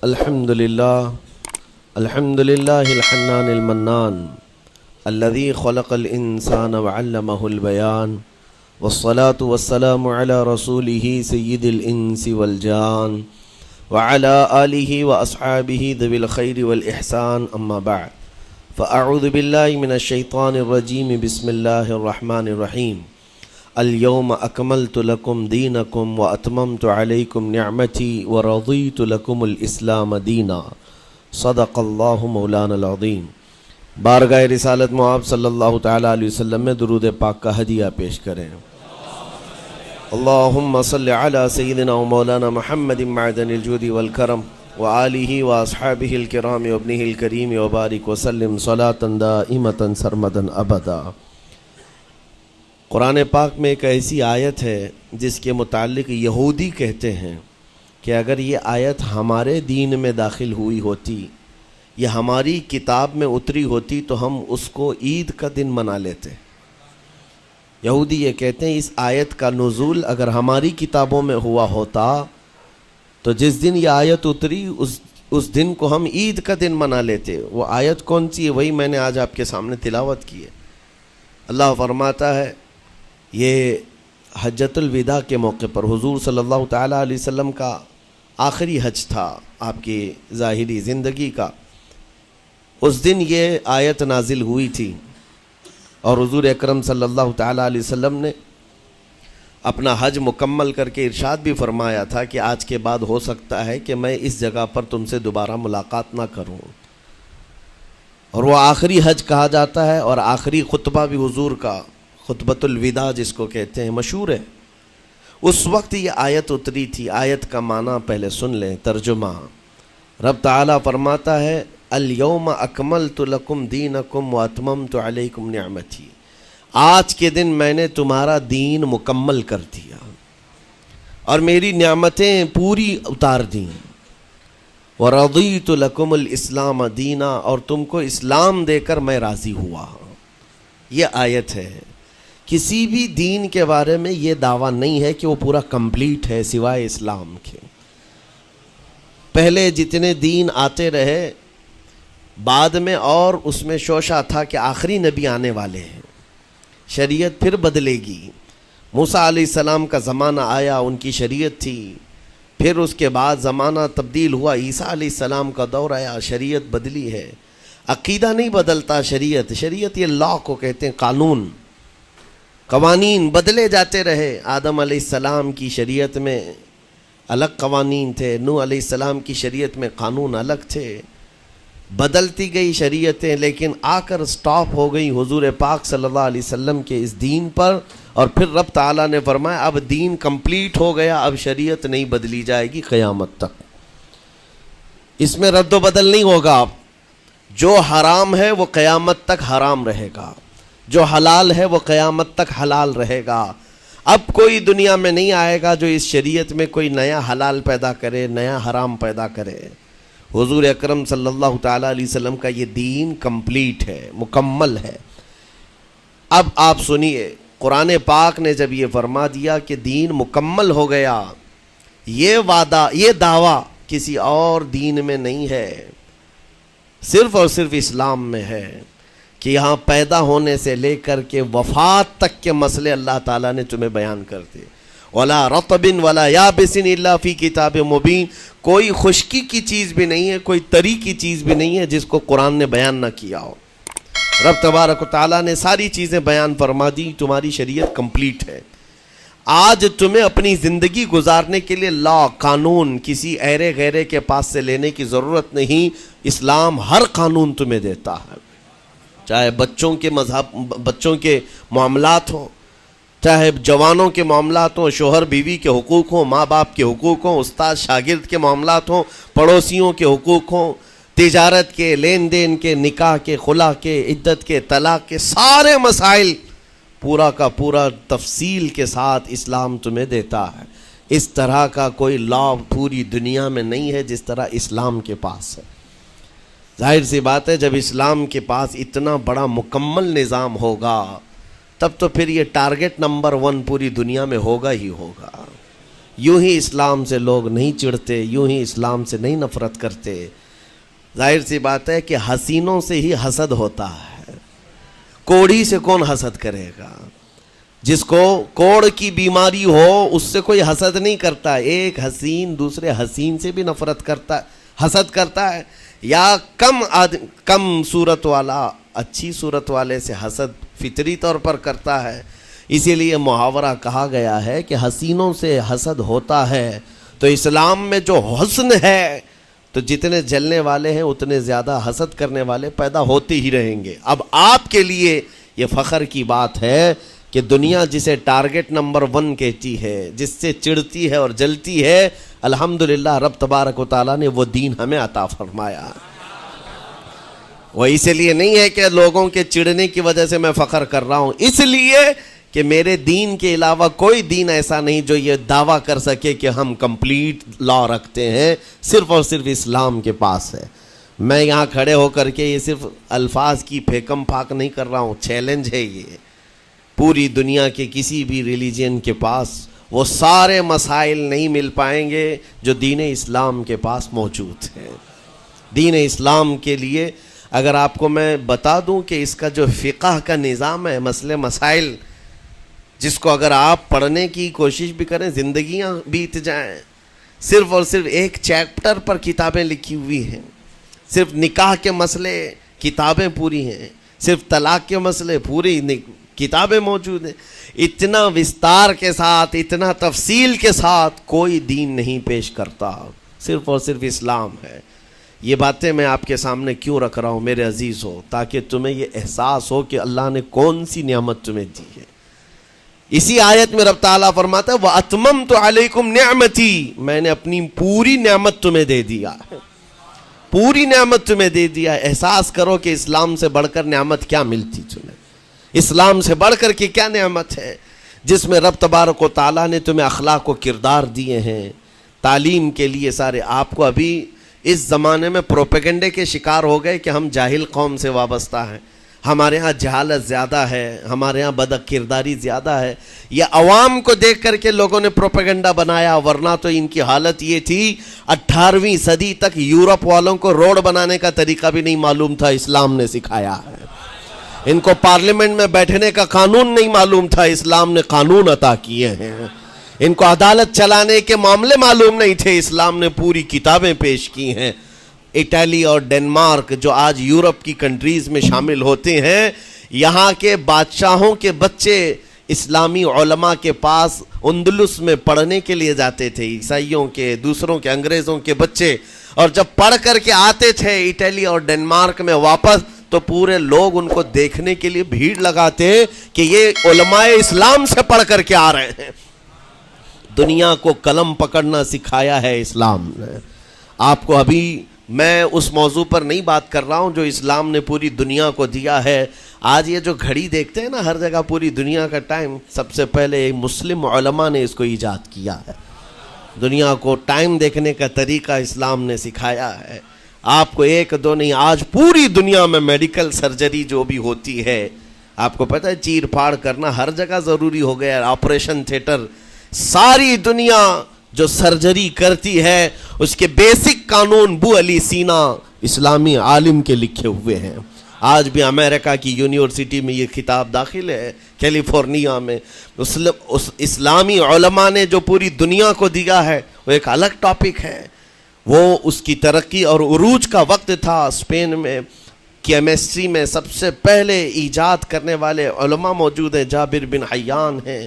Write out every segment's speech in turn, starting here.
الحمد لله الحنان المنان الذي خلق الإنسان وعلمه البيان والصلاة والسلام على رسوله سيد الإنس والجان وعلى آله وأصحابه ذوي الخير والإحسان أما بعد فأعوذ بالله من الشيطان الرجيم بسم الله الرحمن الرحيم اليوم أكملت لكم دينكم وأتممت عليكم نعمتي ورضيت لكم الإسلام دينا صدق الله مولانا العظيم۔ بارگاہ رسالت معاب صلی اللہ تعالیٰ علیہ وسلم میں درود پاک کا ہدیہ پیش کریں۔ اللہم صل علی سیدنا و مولانا محمد معدن الجود والکرم وآلہ واصحابہ الکرام وابنہ الکریم وبارک وسلم صلاة دائمة سرمدا ابدا۔ قرآن پاک میں ایک ایسی آیت ہے جس کے متعلق یہودی کہتے ہیں کہ اگر یہ آیت ہمارے دین میں داخل ہوئی ہوتی یا ہماری کتاب میں اتری ہوتی تو ہم اس کو عید کا دن منا لیتے۔ یہودی یہ کہتے ہیں اس آیت کا نزول اگر ہماری کتابوں میں ہوا ہوتا تو جس دن یہ آیت اتری اس دن کو ہم عید کا دن منا لیتے۔ وہ آیت کون سی ہے؟ وہی میں نے آج آپ کے سامنے تلاوت کی ہے۔ اللہ فرماتا ہے، یہ حجۃ الوداع کے موقع پر حضور صلی اللہ تعالیٰ علیہ وسلم کا آخری حج تھا آپ کی ظاہری زندگی کا۔ اس دن یہ آیت نازل ہوئی تھی اور حضور اکرم صلی اللہ تعالیٰ علیہ وسلم نے اپنا حج مکمل کر کے ارشاد بھی فرمایا تھا کہ آج کے بعد ہو سکتا ہے کہ میں اس جگہ پر تم سے دوبارہ ملاقات نہ کروں۔ اور وہ آخری حج کہا جاتا ہے اور آخری خطبہ بھی حضور کا خطبۃ الوداع جس کو کہتے ہیں مشہور ہے۔ اس وقت یہ آیت اتری تھی۔ آیت کا معنی پہلے سن لیں، ترجمہ۔ رب تعالیٰ فرماتا ہے الیوم اکملت لکم دینکم واتممت علیکم نعمتی، آج کے دن میں نے تمہارا دین مکمل کر دیا اور میری نعمتیں پوری اتار دیں۔ ورضیت لکم الاسلام دینا، اور تم کو اسلام دے کر میں راضی ہوا۔ یہ آیت ہے۔ کسی بھی دین کے بارے میں یہ دعویٰ نہیں ہے کہ وہ پورا کمپلیٹ ہے سوائے اسلام کے۔ پہلے جتنے دین آتے رہے بعد میں اور اس میں شوشہ تھا کہ آخری نبی آنے والے ہیں، شریعت پھر بدلے گی۔ موسیٰ علیہ السلام کا زمانہ آیا، ان کی شریعت تھی، پھر اس کے بعد زمانہ تبدیل ہوا، عیسیٰ علیہ السلام کا دور آیا، شریعت بدلی ہے۔ عقیدہ نہیں بدلتا، شریعت یہ لا کو کہتے ہیں، قانون، قوانین بدلے جاتے رہے۔ آدم علیہ السلام کی شریعت میں الگ قوانین تھے، نوح علیہ السلام کی شریعت میں قانون الگ تھے، بدلتی گئی شریعتیں، لیکن آ کر سٹاپ ہو گئی حضور پاک صلی اللہ علیہ وسلم کے اس دین پر۔ اور پھر رب تعالیٰ نے فرمایا اب دین کمپلیٹ ہو گیا، اب شریعت نہیں بدلی جائے گی قیامت تک، اس میں رد و بدل نہیں ہوگا۔ جو حرام ہے وہ قیامت تک حرام رہے گا، جو حلال ہے وہ قیامت تک حلال رہے گا۔ اب کوئی دنیا میں نہیں آئے گا جو اس شریعت میں کوئی نیا حلال پیدا کرے، نیا حرام پیدا کرے۔ حضور اکرم صلی اللہ تعالیٰ علیہ وسلم کا یہ دین کمپلیٹ ہے، مکمل ہے۔ اب آپ سنیے، قرآن پاک نے جب یہ فرما دیا کہ دین مکمل ہو گیا، یہ وعدہ، یہ دعویٰ کسی اور دین میں نہیں ہے، صرف اور صرف اسلام میں ہے کہ یہاں پیدا ہونے سے لے کر کے وفات تک کے مسئلے اللہ تعالیٰ نے تمہیں بیان کر دیے۔ وَلَا رَطْبٍ وَلَا يَابِسٍ إِلَّا فِي كِتَابٍ مُبِينٍ، کوئی خشکی کی چیز بھی نہیں ہے، کوئی تری کی چیز بھی نہیں ہے جس کو قرآن نے بیان نہ کیا ہو۔ رب تبارک و تعالیٰ نے ساری چیزیں بیان فرما دی، تمہاری شریعت کمپلیٹ ہے۔ آج تمہیں اپنی زندگی گزارنے کے لیے لا، قانون کسی ایرے غیرے کے پاس سے لینے کی ضرورت نہیں۔ اسلام ہر قانون تمہیں دیتا ہے، چاہے بچوں کے معاملات ہوں، چاہے جوانوں کے معاملات ہوں، شوہر بیوی کے حقوق ہوں، ماں باپ کے حقوق ہوں، استاد شاگرد کے معاملات ہوں، پڑوسیوں کے حقوق ہوں، تجارت کے، لین دین کے، نکاح کے، خلا کے، عدت کے، طلاق کے، سارے مسائل پورا کا پورا تفصیل کے ساتھ اسلام تمہیں دیتا ہے۔ اس طرح کا کوئی لا پوری دنیا میں نہیں ہے جس طرح اسلام کے پاس ہے۔ ظاہر سی بات ہے جب اسلام کے پاس اتنا بڑا مکمل نظام ہوگا تب تو پھر یہ ٹارگٹ نمبر 1 پوری دنیا میں ہوگا ہی ہوگا۔ یوں ہی اسلام سے لوگ نہیں چڑھتے، یوں ہی اسلام سے نہیں نفرت کرتے۔ ظاہر سی بات ہے کہ حسینوں سے ہی حسد ہوتا ہے، کوڑی سے کون حسد کرے گا؟ جس کو کوڑ کی بیماری ہو اس سے کوئی حسد نہیں کرتا۔ ایک حسین دوسرے حسین سے بھی نفرت کرتا ہے، حسد کرتا ہے، یا کم صورت والا اچھی صورت والے سے حسد فطری طور پر کرتا ہے۔ اسی لیے محاورہ کہا گیا ہے کہ حسینوں سے حسد ہوتا ہے، تو اسلام میں جو حسن ہے تو جتنے جلنے والے ہیں اتنے زیادہ حسد کرنے والے پیدا ہوتے ہی رہیں گے۔ اب آپ کے لیے یہ فخر کی بات ہے کہ دنیا جسے ٹارگٹ نمبر 1 کہتی ہے، جس سے چڑھتی ہے اور جلتی ہے، الحمدللہ رب تبارک و تعالیٰ نے وہ دین ہمیں عطا فرمایا۔ وہ اس لیے نہیں ہے کہ لوگوں کے چڑھنے کی وجہ سے میں فخر کر رہا ہوں، اس لیے کہ میرے دین کے علاوہ کوئی دین ایسا نہیں جو یہ دعویٰ کر سکے کہ ہم کمپلیٹ لا رکھتے ہیں، صرف اور صرف اسلام کے پاس ہے۔ میں یہاں کھڑے ہو کر کے یہ صرف الفاظ کی پھیکم پھاک نہیں کر رہا ہوں، چیلنج ہے یہ۔ پوری دنیا کے کسی بھی ریلیجن کے پاس وہ سارے مسائل نہیں مل پائیں گے جو دین اسلام کے پاس موجود ہیں۔ دین اسلام کے لیے اگر آپ کو میں بتا دوں کہ اس کا جو فقہ کا نظام ہے، مسئلے مسائل، جس کو اگر آپ پڑھنے کی کوشش بھی کریں زندگیاں بیت جائیں، صرف اور صرف ایک چیپٹر پر کتابیں لکھی ہوئی ہیں۔ صرف نکاح کے مسئلے کتابیں پوری ہیں، صرف طلاق کے مسئلے پوری کتابیں موجود ہیں۔ اتنا وستار کے ساتھ، اتنا تفصیل کے ساتھ کوئی دین نہیں پیش کرتا، صرف اور صرف اسلام ہے۔ یہ باتیں میں آپ کے سامنے کیوں رکھ رہا ہوں میرے عزیز ہو؟ تاکہ تمہیں یہ احساس ہو کہ اللہ نے کون سی نعمت تمہیں دی ہے۔ اسی آیت میں رب تعالیٰ فرماتا ہے وَأَتْمَمْتُ عَلَيْكُمْ نِعْمَتِي، میں نے اپنی پوری نعمت تمہیں دے دیا، پوری نعمت تمہیں دے دیا۔ احساس کرو کہ اسلام سے بڑھ کر نعمت کیا ملتی تمہیں، اسلام سے بڑھ کر کے کیا نعمت ہے، جس میں رب تبارک و تعالیٰ نے تمہیں اخلاق و کردار دیے ہیں، تعلیم کے لیے سارے۔ آپ کو ابھی اس زمانے میں پروپیگنڈے کے شکار ہو گئے کہ ہم جاہل قوم سے وابستہ ہیں، ہمارے ہاں جہالت زیادہ ہے، ہمارے ہاں بد کرداری زیادہ ہے۔ یہ عوام کو دیکھ کر کے لوگوں نے پروپیگنڈا بنایا، ورنہ تو ان کی حالت یہ تھی 18ویں صدی تک یورپ والوں کو روڈ بنانے کا طریقہ بھی نہیں معلوم تھا، اسلام نے سکھایا ہے۔ ان کو پارلیمنٹ میں بیٹھنے کا قانون نہیں معلوم تھا، اسلام نے قانون عطا کیے ہیں۔ ان کو عدالت چلانے کے معاملے معلوم نہیں تھے، اسلام نے پوری کتابیں پیش کی ہیں۔ اٹلی اور ڈنمارک جو آج یورپ کی کنٹریز میں شامل ہوتے ہیں، یہاں کے بادشاہوں کے بچے اسلامی علماء کے پاس اندلس میں پڑھنے کے لیے جاتے تھے، عیسائیوں کے، دوسروں کے، انگریزوں کے بچے، اور جب پڑھ کر کے آتے تھے اٹلی اور ڈنمارک میں واپس، تو پورے لوگ ان کو دیکھنے کے لیے بھیڑ لگاتے کہ یہ علماء اسلام سے پڑھ کر کے آ رہے ہیں۔ دنیا کو قلم پکڑنا سکھایا ہے اسلام نے۔ آپ کو ابھی میں اس موضوع پر نہیں بات کر رہا ہوں جو اسلام نے پوری دنیا کو دیا ہے۔ آج یہ جو گھڑی دیکھتے ہیں نا ہر جگہ پوری دنیا کا ٹائم، سب سے پہلے مسلم علماء نے اس کو ایجاد کیا ہے۔ دنیا کو ٹائم دیکھنے کا طریقہ اسلام نے سکھایا ہے۔ آپ کو ایک دو نہیں، آج پوری دنیا میں میڈیکل سرجری جو بھی ہوتی ہے، آپ کو پتہ ہے چیر پھاڑ کرنا ہر جگہ ضروری ہو گیا ہے، آپریشن تھیٹر، ساری دنیا جو سرجری کرتی ہے اس کے بیسک قانون بو علی سینا اسلامی عالم کے لکھے ہوئے ہیں۔ آج بھی امریکہ کی یونیورسٹی میں یہ کتاب داخل ہے، کیلیفورنیا میں۔ اسلامی علماء نے جو پوری دنیا کو دیا ہے وہ ایک الگ ٹاپک ہے۔ وہ اس کی ترقی اور عروج کا وقت تھا۔ اسپین میں کیمسٹری میں سب سے پہلے ایجاد کرنے والے علماء موجود ہیں، جابر بن حیان ہیں،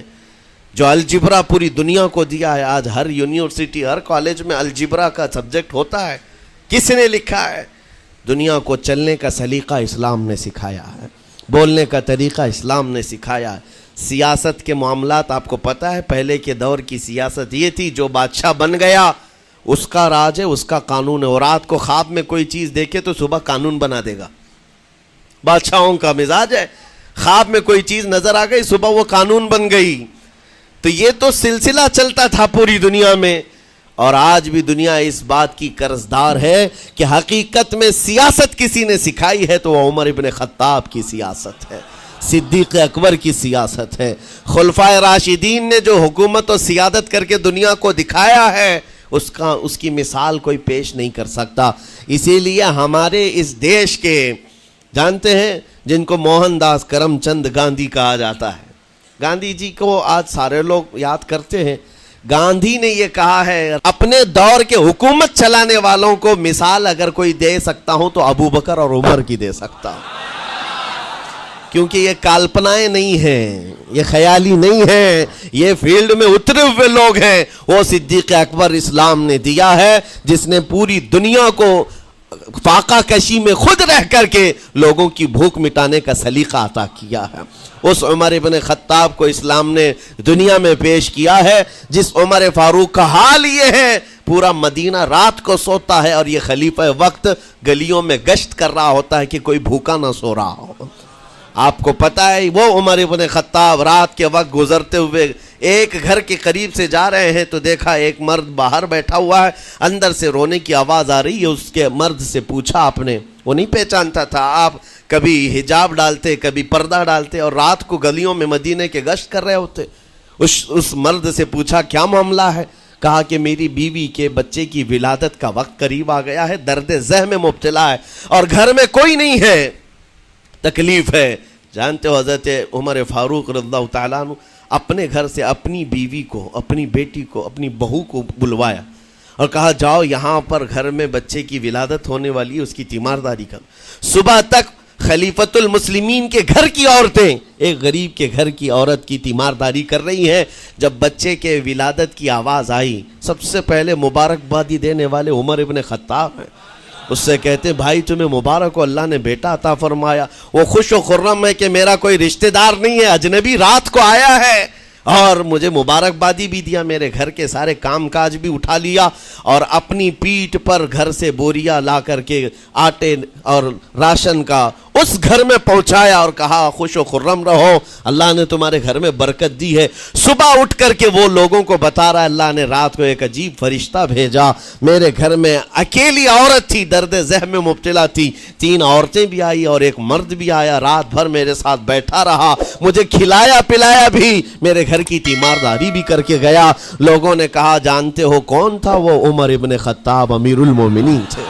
جو الجبرا پوری دنیا کو دیا ہے۔ آج ہر یونیورسٹی، ہر کالج میں الجبرا کا سبجیکٹ ہوتا ہے۔ کس نے لکھا ہے؟ دنیا کو چلنے کا سلیقہ اسلام نے سکھایا ہے، بولنے کا طریقہ اسلام نے سکھایا ہے۔ سیاست کے معاملات آپ کو پتہ ہے، پہلے کے دور کی سیاست یہ تھی جو بادشاہ بن گیا اس کا راج ہے، اس کا قانون ہے، اور رات کو خواب میں کوئی چیز دیکھے تو صبح قانون بنا دے گا۔ بادشاہوں کا مزاج ہے، خواب میں کوئی چیز نظر آ گئی صبح وہ قانون بن گئی۔ تو یہ تو سلسلہ چلتا تھا پوری دنیا میں، اور آج بھی دنیا اس بات کی قرضدار ہے کہ حقیقت میں سیاست کسی نے سکھائی ہے تو وہ عمر ابن خطاب کی سیاست ہے۔ صدیق اکبر کی سیاست ہے۔ خلفائے راشدین نے جو حکومت و سیادت کر کے دنیا کو دکھایا ہے اس کی مثال کوئی پیش نہیں کر سکتا۔ اسی لیے ہمارے اس دیش کے جانتے ہیں جن کو موہن داس کرم چند گاندھی کہا جاتا ہے، گاندھی جی کو آج سارے لوگ یاد کرتے ہیں۔ گاندھی نے یہ کہا ہے اپنے دور کے حکومت چلانے والوں کو مثال اگر کوئی دے سکتا ہوں تو ابو بکر اور عمر کی دے سکتا ہوں، کیونکہ یہ کالپنائیں نہیں ہیں، یہ خیالی نہیں ہیں، یہ فیلڈ میں اترے ہوئے لوگ ہیں۔ وہ صدیق اکبر اسلام نے دیا ہے جس نے پوری دنیا کو فاقہ کشی میں خود رہ کر کے لوگوں کی بھوک مٹانے کا سلیقہ عطا کیا ہے۔ اس عمر ابن خطاب کو اسلام نے دنیا میں پیش کیا ہے جس عمر فاروق کا حال یہ ہے پورا مدینہ رات کو سوتا ہے اور یہ خلیفہ وقت گلیوں میں گشت کر رہا ہوتا ہے کہ کوئی بھوکا نہ سو رہا ہو۔ آپ کو پتہ ہے وہ عمر ابن خطاب رات کے وقت گزرتے ہوئے ایک گھر کے قریب سے جا رہے ہیں تو دیکھا ایک مرد باہر بیٹھا ہوا ہے، اندر سے رونے کی آواز آ رہی ہے۔ اس کے مرد سے پوچھا آپ نے، وہ نہیں پہچانتا تھا، آپ کبھی حجاب ڈالتے کبھی پردہ ڈالتے اور رات کو گلیوں میں مدینے کے گشت کر رہے ہوتے۔ اس مرد سے پوچھا کیا معاملہ ہے؟ کہا کہ میری بیوی کے بچے کی ولادت کا وقت قریب آ گیا ہے، درد ذہ میں مبتلا ہے اور گھر میں کوئی نہیں ہے، تکلیف ہے۔ جانتے ہو حضرت عمر فاروق رضی اللہ تعالیٰ عنہ اپنے گھر سے اپنی بیوی کو، اپنی بیٹی کو، اپنی بہو کو بلوایا اور کہا جاؤ یہاں پر گھر میں بچے کی ولادت ہونے والی ہے، اس کی تیمارداری کرو۔ صبح تک خلیفۃ المسلمین کے گھر کی عورتیں ایک غریب کے گھر کی عورت کی تیمارداری کر رہی ہیں۔ جب بچے کے ولادت کی آواز آئی سب سے پہلے مبارکبادی دینے والے عمر ابن خطاب ہیں۔ اس سے کہتے بھائی تمہیں مبارک ہو، اللہ نے بیٹا عطا فرمایا۔ وہ خوش و خرم ہے کہ میرا کوئی رشتہ دار نہیں ہے، اجنبی رات کو آیا ہے اور مجھے مبارکبادی بھی دیا، میرے گھر کے سارے کام کاج بھی اٹھا لیا اور اپنی پیٹھ پر گھر سے بوریا لا کر کے آٹے اور راشن کا اس گھر میں پہنچایا اور کہا خوش و خرم رہو، اللہ نے تمہارے گھر میں برکت دی ہے۔ صبح اٹھ کر کے وہ لوگوں کو بتا رہا ہے اللہ نے رات کو ایک عجیب فرشتہ بھیجا، میرے گھر میں اکیلی عورت تھی، درد ذہ میں مبتلا تھی، 3 عورتیں بھی آئی اور ایک مرد بھی آیا، رات بھر میرے ساتھ بیٹھا رہا، مجھے کھلایا پلایا بھی، میرے گھر کی تیمارداری بھی کر کے گیا۔ لوگوں نے کہا جانتے ہو کون تھا وہ؟ عمر ابن خطاب امیر المومنین تھے۔